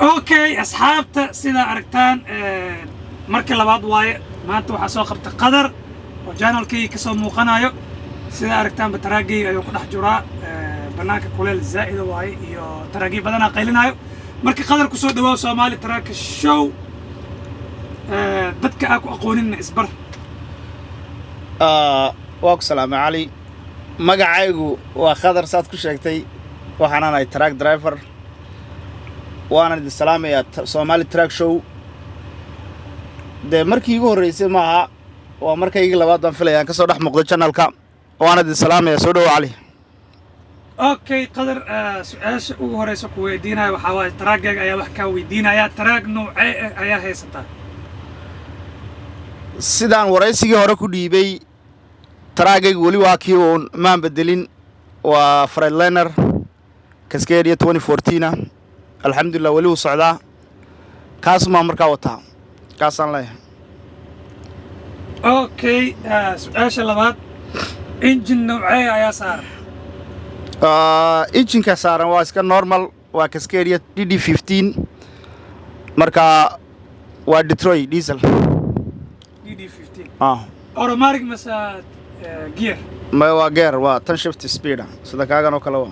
اوكي اصحابتا سيدا aragtaan markii labaad waaye maanta waxa soo qabta qadar oo channelkii ka soo muuqanayo sida aragtaan bataraagay ayuu ku dhex jiraa banaanka kuleel zaa'id waaye iyo taraagay badan qaylinayo markii qadar ku soo dhawaw Soomaali Taraaka Show dadka aan ku aqoonin isbar waa ku salaamay cali magacaygu waa qadar saad ku sheegtay waxaan ahay track driver وانا دي سلامي يا سومالي تراك شو ده مركي يجو الرئيسي معها ومركي يجي لبعض فيلا يعني كسر رح مقدر channel كا وانا دي سلامي يا سودو علي اوكي قدر سؤال ugu horeysa ku weydiinay waxa way taraagga ayaa wax ka weydiinaya taraag noocee ayaa heysata sidaan wareysigii hore ku dhiibay taraagga wali waa kii oo maan bedelin waa Freightliner Cascadia 2014 الحمد لله ولي وصعدا كاس ما مركا وتا كاسان ليه اوكي سؤال لبعض انجن نوعيه يا سار انجن كسار واسكا نورمال وكاسكيريا دي 15 مركا وا ديتروي ديزل دي 15 اوتوماتيك مسا جير ما وا جير وا تنشفت سبيد سدا كاغانو كلا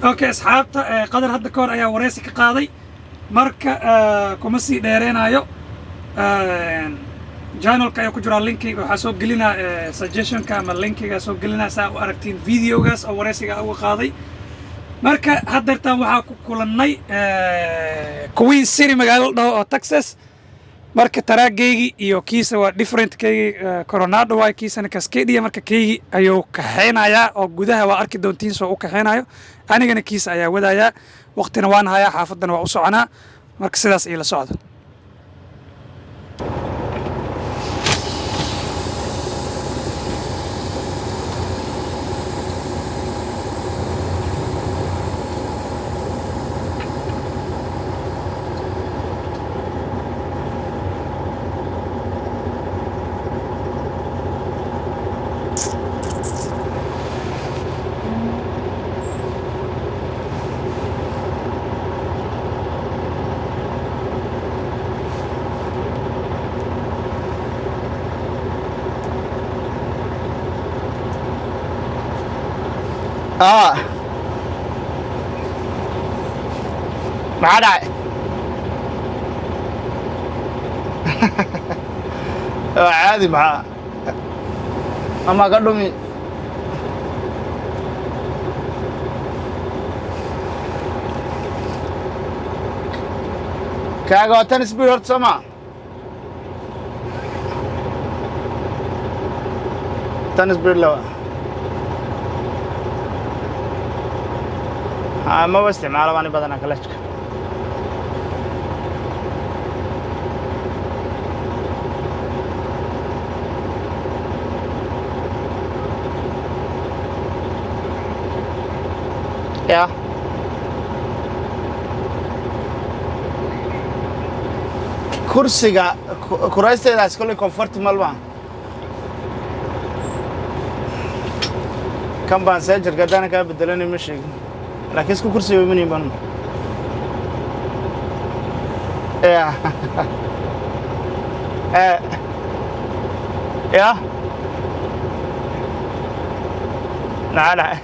اوكي اصحابتا قدر هدا كور ayaa wareysi ka qaaday marka kuma sii dheereenayo channelka ayaa ku jira linki waxa soo gelina suggestionka ama linkiga soo gelina saa u aragtiin videogaas oo wareysiga uga qaaday marka hadartan waxa ku kulannay Queen City magaalada dhaw oo Texas marka taraagaygi iyo kiisa waa different kaygi Coronado waa kiisana Cascadia marka kaygi ayuu ka xeenaya oo gudaha waa arki doontiin soo u ka xeenayo anigana kiisa ayaa wadaya waqtina waan hayaa xaafadan waa u soconaa marka sidaas ila socdo ما عاد عادي مع اما قدومي كاغو تنس بيرت سما تنس بير لو ما بستعمله وانا بدنا كلاشك يا كرسيga kuraysteedaas kulli comfortable ma kan baan seejar gadana ka bedelanay ma sheegin laakiin isku kursiga ma niman يا لا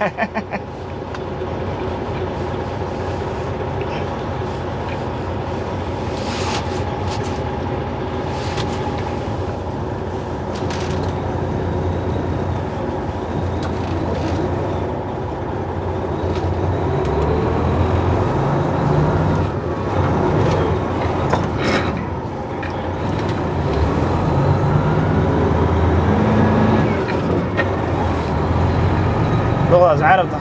خلاص عرفت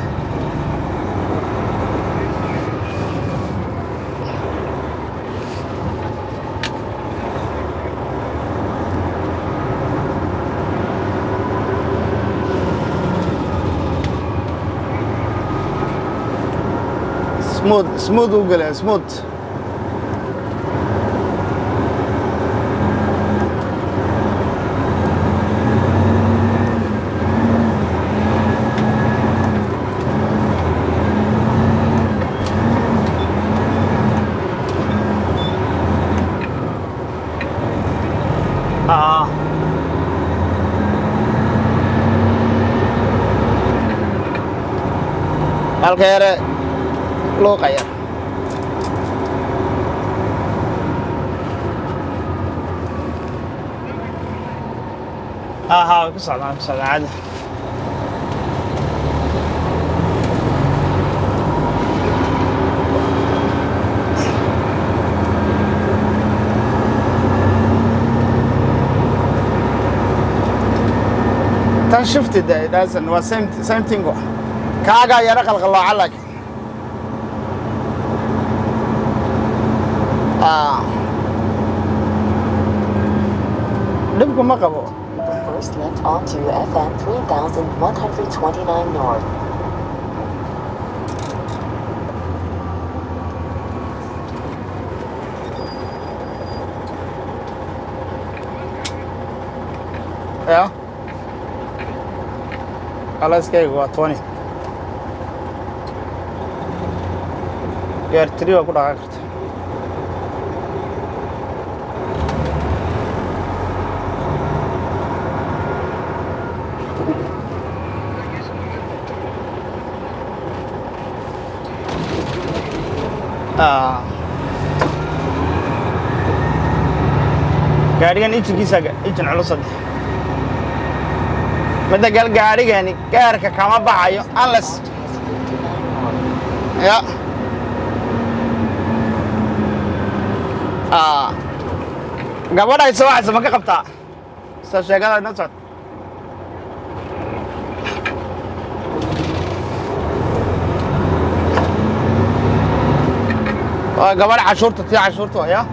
سموث وقلع سموث halka yare luuqa yar ها بصعد عادي تان شفت ده هو سيم تينجو كاغا يرقل قلوع لك دبكم ما قبو First left onto FM 3129 North. Yeah. Let's go 20. You're 3 or good. gaarigan injigiisa injin culus midda gal gaarigani gaarka kama baxayo unless ya gabadha ay soo waxaysa ma ka qabtaa soo sheegada inoo socod gabadha cashuurta tii cashuurta ya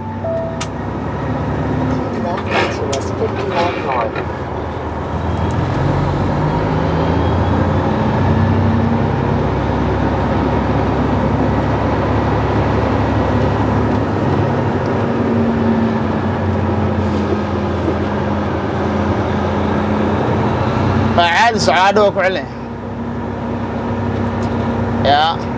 عادي سعاده وكعله يا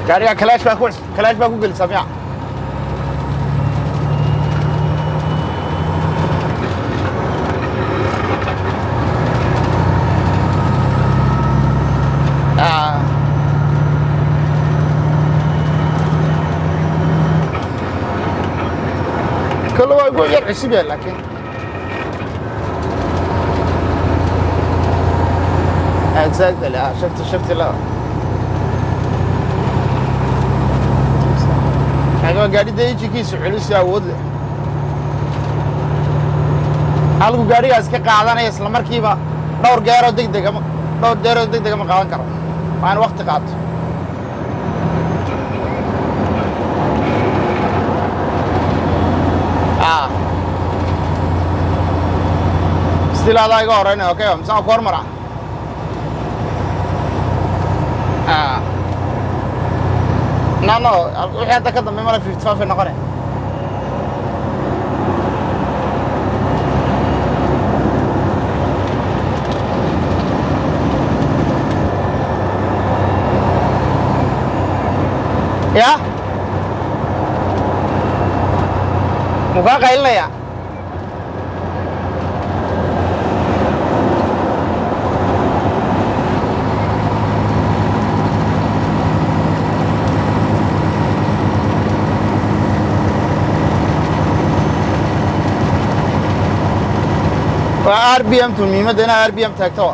gaariga kalaash baa ku gelisa miya كله waa ugu yar cusub yahay laakiin exactly شفت لا أنا قاعد يجي كيس علوس يا ود halku gaarigaas ka qaadanaya isla markiiba dhowr geero degdeg ma qaadan karo waan waqti qaato stilaada iga horeyna okay amsa koor mara no wixii hadda ka dambe mala 55 noqonay ya muka qaylinaya RBM tu muhiimadda inaa RBM taagto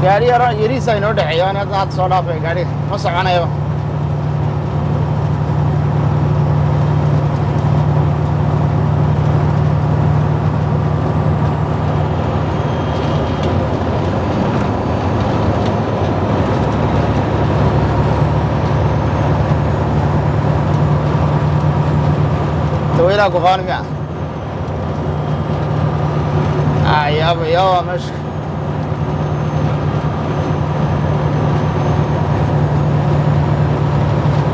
gaari yariisa inoo dhexeeyo aan hadda soo dhaafay gaariga ma soconayaba daweynaha ku qaban miya yaaba meesha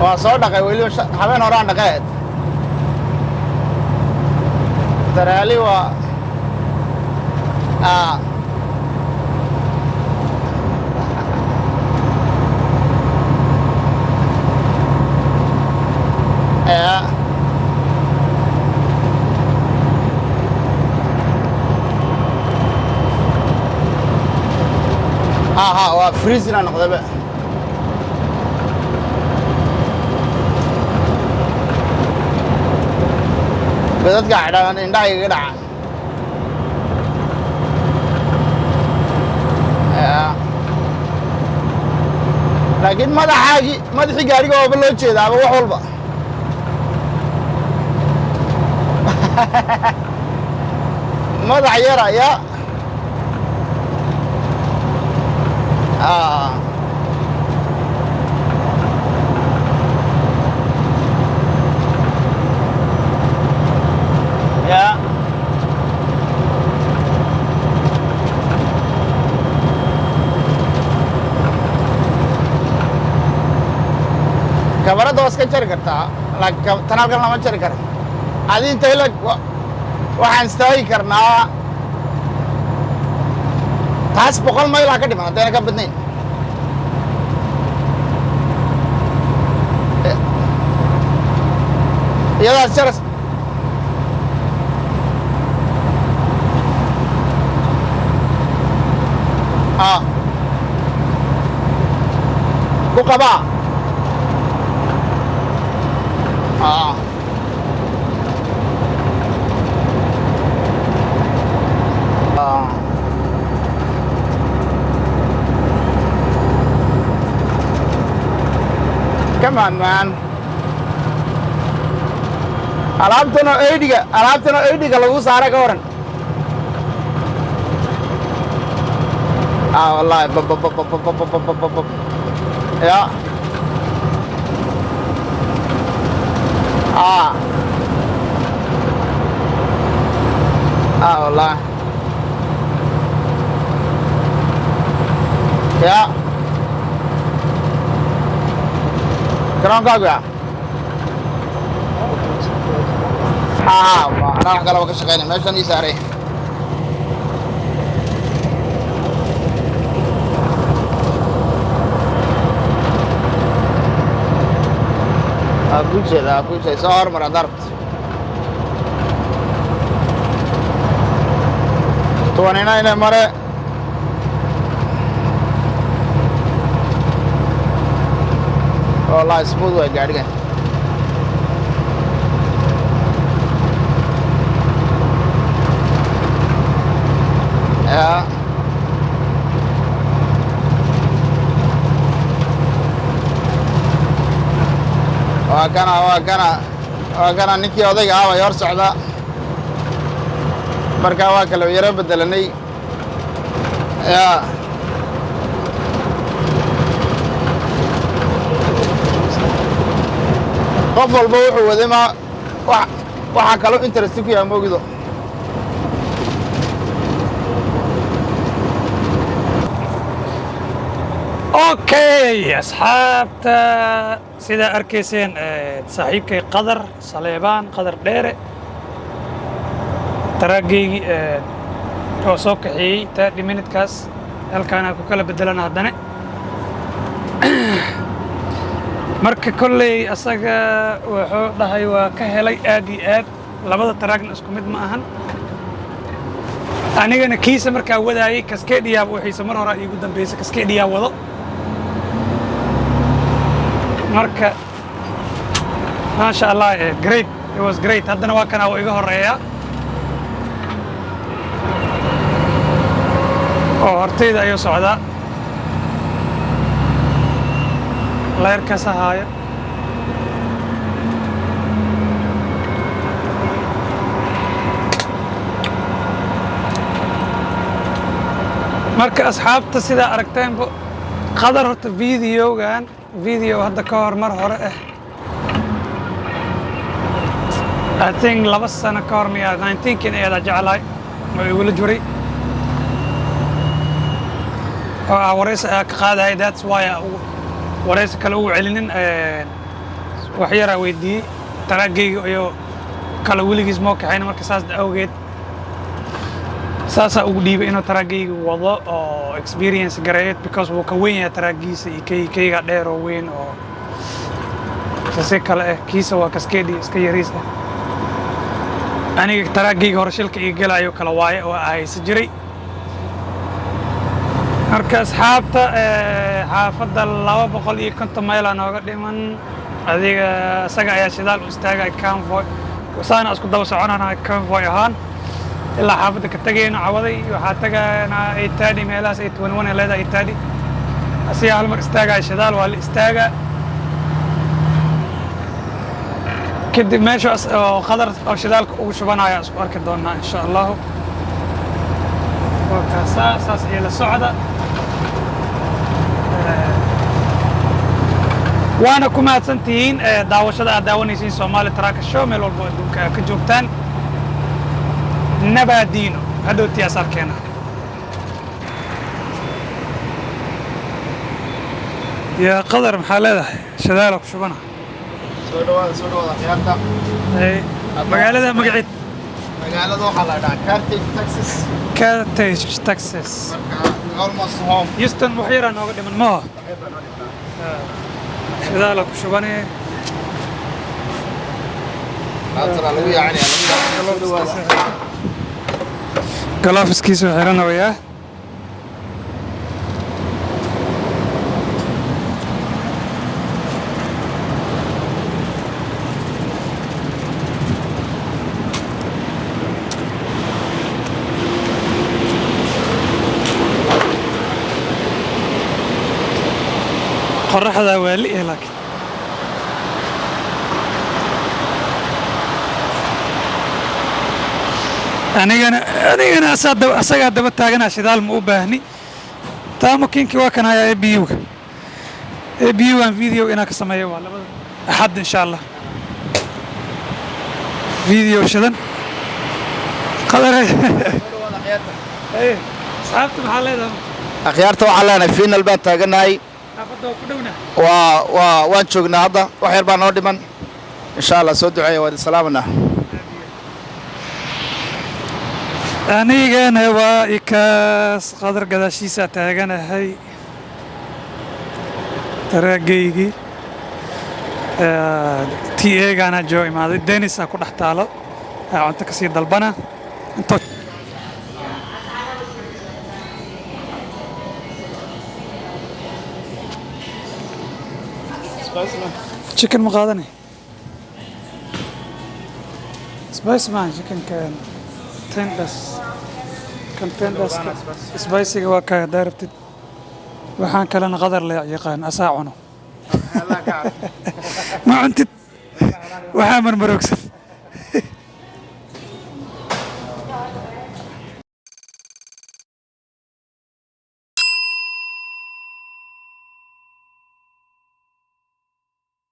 waa soo dhaqay weliba habeen horaan dhaqeed daraali waa waa freezina noqdaba dadka xidhan indhaha igaga dhaca laakiin madaxii gaariga waaba loo jeedaaba wax walba madax yara ya ya kabarada waa iska jari kartaa tan halkan lama jari karo adi inta ila waxaan istaagi karnaa taas 100 maylaa ka dhiman haddayna ka badnayn iyadaas jaras ku qabaa Come on, man. alaabtana eydiga lagu saara ka waran wallahi ya wallahi ya garoonkaagu ya anaa wax kalaba ka shaqeynay meeshan ii saaray ku jeeda soo hormar hadda rabto 29 mare wallahi smooth way gaadhigan waa kana ninkii odayga ah way hor socda markaa waa kala yaro bedelanay qof walba wuxuu waday waxaa kaloo interest ku yahay moogido اوكي اصحابتا سيدا اركيسين صاحبكي قدر صليبان قدر ديري تراجي oo soo kaxiyey 30 minutes halkaan ku kala bedelana hadana marka kolley asaga wuxuu dhahay waa ka helay aad iyo aad labada taraagna isku mid ma ahan anigana kiisa markaa wadaayay kaskeediya wuxuu mar hore igu dambeysay kaskeediya wado marka ma sha Allah great it was great haddana waa kana oo iga horeeya oo hortayda ayuu socdaa leerkaas ahaayo marka asxaabta sidaa aragteenba qadar horta videogan video hadda ka hor mar hore I think 2 sano ka hor miyaa 19 ayada jeclahay oo igula jiray oo wareysi ka qaadahay that's why wareysi kale uu celinin wax yar weydiiyey taraagayga iyo kala weligiis moo kaxayn marka saas awgeed saasa ugu dhiibay inuu taraagayga wado oo experience gareeyay because wuu ka weyn yahay taraagiisa iyo kayga dheer oo weyn oo si kale kiisa waa kaskeedi iska yariis aniga taraagayga hore shilka iga galayo kala waaye oo ahaysa jiray marka asxaabta xaafadda 250 mayl nooga dhiman adiga isaga ayaa shidaal u istaagay convoy saana isku daba soconana convoy ahaan ilaa xaafadda ka tagayna cawaday waxaa tagayna ay taadi meelahaas ay 21 leedahay ay taadi asiga hal mar istaagay shidaal waa la istaaga kadib meeshaas oo qadar oo shidaalka ugu shubanaya isku arki doonaa insha Allah saas iyo la socda waana ku mahadsantihiin daawashada aad daawanaysiin Somali Truck Show meel walba adduunka ka joogtaan nabadiino hadhowtii asarkeena يا قدر محلده شدالك شبنا سودو خيارتا مقالده مقعد magaalada waxa la dhahaa Carthage Texas Carthage Texas almost home Houston وحيرة nooga dhiman ma شدالك شبنا ترى لو يعني galaafiskiisa xirana waya qorraxda waa li'e laakiin anigana asagaa daba taagana shidaal ma u baahni taa makiinkii waa kan hayaa ABU-ga ABU-gan video inaan ka sameeyo waa labada axad insha Allah video shidan qadar asxaabta maxaa leedahay akhyaarta waxaa leenahay final baan taaganahay xaafadda ku dhowna waan joognaa hadda wax yar baa noo dhiman insha Allah soo duceeya waa salaamanaa anigana waa ikaas qadar gadaashiisa taaganahay taraagaygii TA-gaana joo imaaday Dennis ku dhex taalo cunto kasii dalbana inta chicken ma qaadanay spice man chicken kan tenders kan tenders spicy waa ka daarabtid waxaan kalena qadar la yaqaan asaa cuno ma cuntid waxaa marmarogsan